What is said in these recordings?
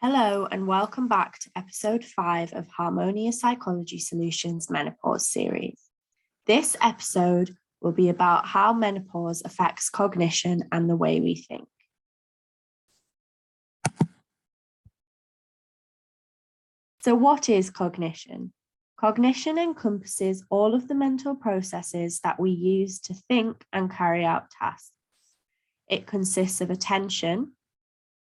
Hello and welcome back to episode 5 of Harmonious Psychology Solutions Menopause series. This episode will be about how menopause affects cognition and the way we think. So what is cognition? Cognition encompasses all of the mental processes that we use to think and carry out tasks. It consists of attention,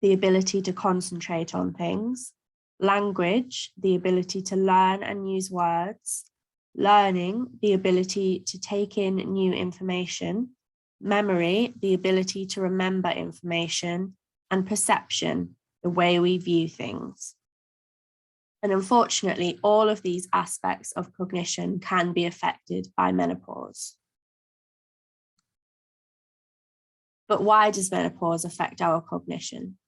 the ability to concentrate on things, language, the ability to learn and use words, learning, the ability to take in new information, memory, the ability to remember information, and perception, the way we view things. And unfortunately, all of these aspects of cognition can be affected by menopause. But why does menopause affect our cognition?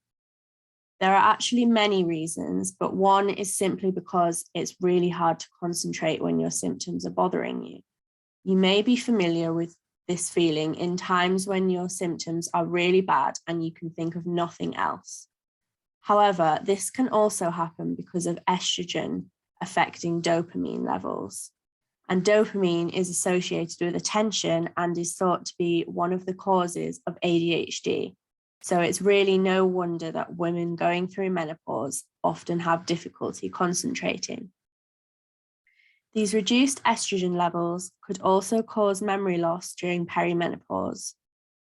There are actually many reasons, but one is simply because it's really hard to concentrate when your symptoms are bothering you. You may be familiar with this feeling in times when your symptoms are really bad and you can think of nothing else. However, this can also happen because of estrogen affecting dopamine levels. And dopamine is associated with attention and is thought to be one of the causes of ADHD. So it's really no wonder that women going through menopause often have difficulty concentrating. These reduced estrogen levels could also cause memory loss during perimenopause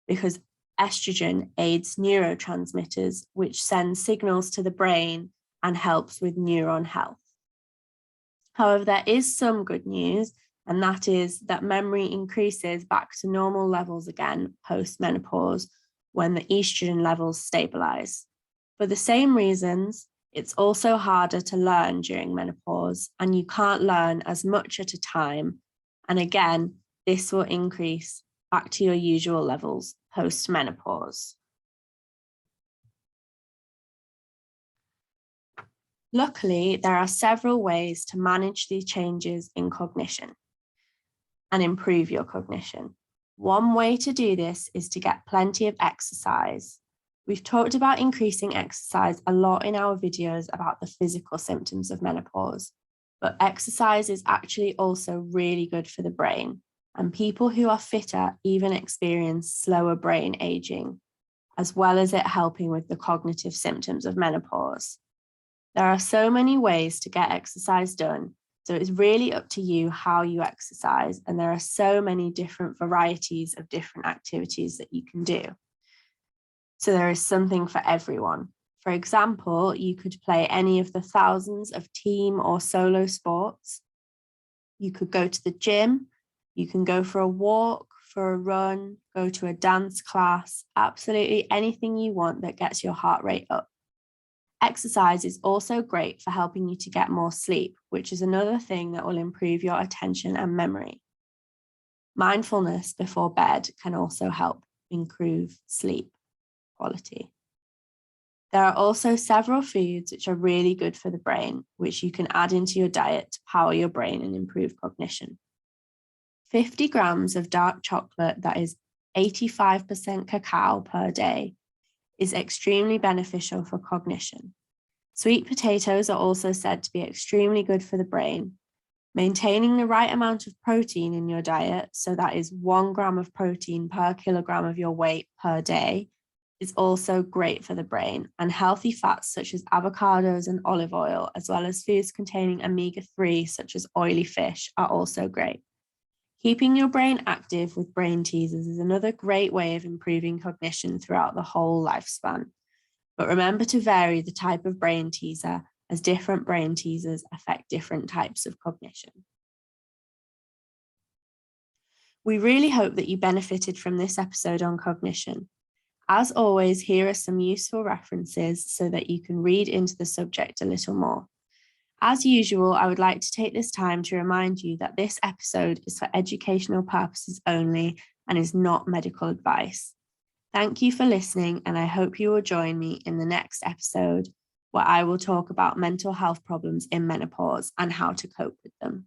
because estrogen aids neurotransmitters, which send signals to the brain and helps with neuron health. However, there is some good news, and that is that memory increases back to normal levels again post-menopause when the estrogen levels stabilize. For the same reasons, it's also harder to learn during menopause, and you can't learn as much at a time. And again, this will increase back to your usual levels post-menopause. Luckily, there are several ways to manage these changes in cognition and improve your cognition. One way to do this is to get plenty of exercise. We've talked about increasing exercise a lot in our videos about the physical symptoms of menopause, but exercise is actually also really good for the brain, and people who are fitter even experience slower brain aging, as well as it helping with the cognitive symptoms of menopause. There are so many ways to get exercise done, so it's really up to you how you exercise, and there are so many different varieties of different activities that you can do. So there is something for everyone. For example, you could play any of the thousands of team or solo sports. You could go to the gym, you can go for a walk, for a run, go to a dance class, absolutely anything you want that gets your heart rate up. Exercise is also great for helping you to get more sleep, which is another thing that will improve your attention and memory. Mindfulness before bed can also help improve sleep quality. There are also several foods which are really good for the brain, which you can add into your diet to power your brain and improve cognition. 50 grams of dark chocolate that is 85% cacao per day is extremely beneficial for cognition. Sweet potatoes are also said to be extremely good for the brain. Maintaining the right amount of protein in your diet, so that is 1 gram of protein per kilogram of your weight per day, is also great for the brain. And healthy fats such as avocados and olive oil, as well as foods containing omega-3 such as oily fish, are also great. Keeping your brain active with brain teasers is another great way of improving cognition throughout the whole lifespan. But remember to vary the type of brain teaser, as different brain teasers affect different types of cognition. We really hope that you benefited from this episode on cognition. As always, here are some useful references so that you can read into the subject a little more. As usual, I would like to take this time to remind you that this episode is for educational purposes only and is not medical advice. Thank you for listening, and I hope you will join me in the next episode where I will talk about mental health problems in menopause and how to cope with them.